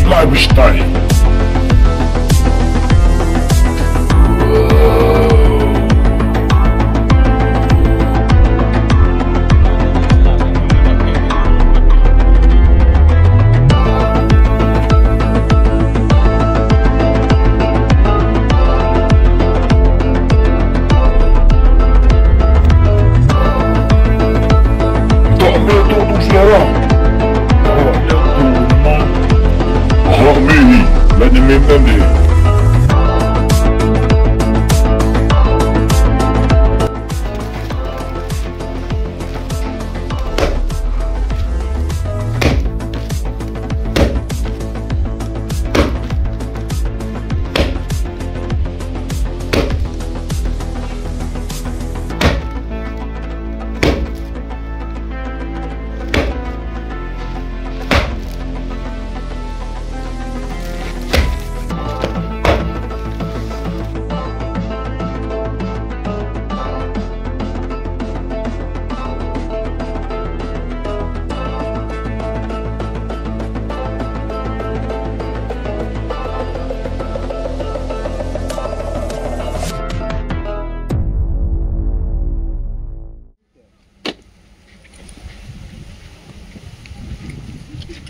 lifestyle.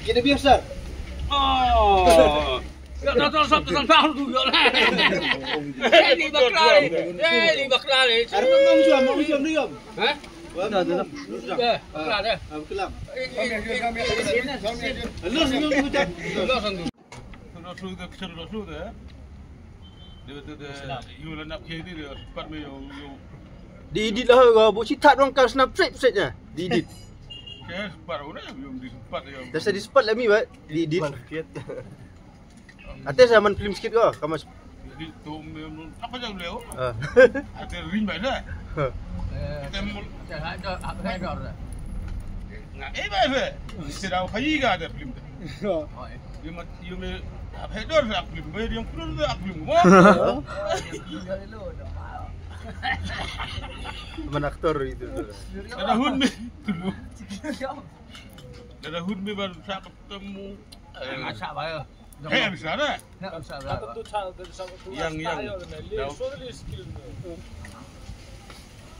Jadi biasa. Oh. Ya dah sampai tu ya lah. Ni bakla ni. Ada mau jam diam. Ha? Dah. Bakla dah. Kelam. Lus ni ucap. Rasul dah. Dia you nak kiri dia cepat me you. Diedit lah buat citat orang kau snap straight-nya. Diedit. Ke baru dah you cepat dia. Dah saya cepat lah mi buat. Diedit. Atas zaman film sikit kau. Kamu Jadi tu apa jangan leo? Ada ring dah. Ada. Nah, baik. Sedang khayi ga ada film. You me hedor dak film, dia yang perlu dak film. mana aktor itu. Ada hun me. Ada hun me baru sak ketemu. Masak bayar. Bisa dah. Yang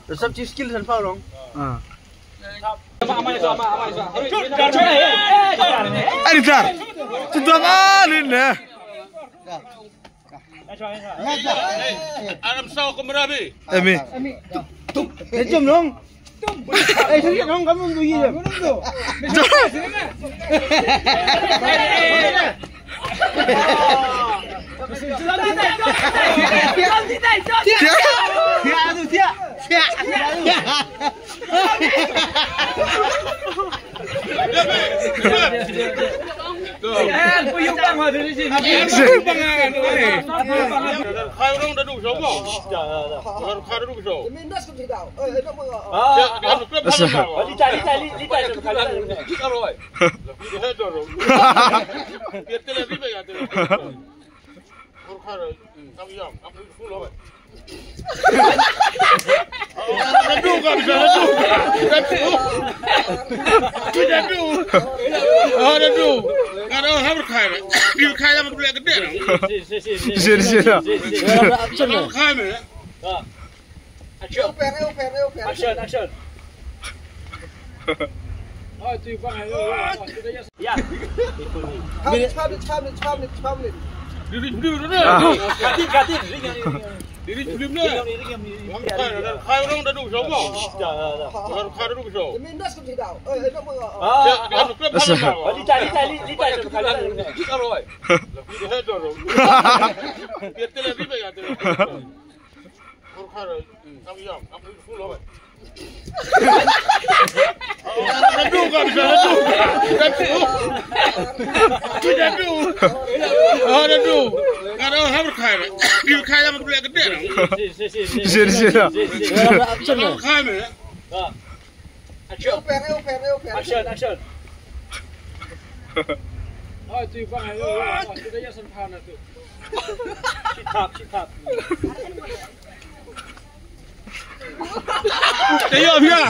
Resep skill san pau long. Ari tar. Sudah malin dah. Alam saw ke merabi. Ami. Jom long. Sedikit long kamu pergi jam. Action. Oh, tu bang. Ya. Katin. Diri film ni. Khai orang dah duduk sama. Orang khai duduk sama. Action. Oh, tu bang. Tu dah jasan panas tu. Citap. Tengok dia.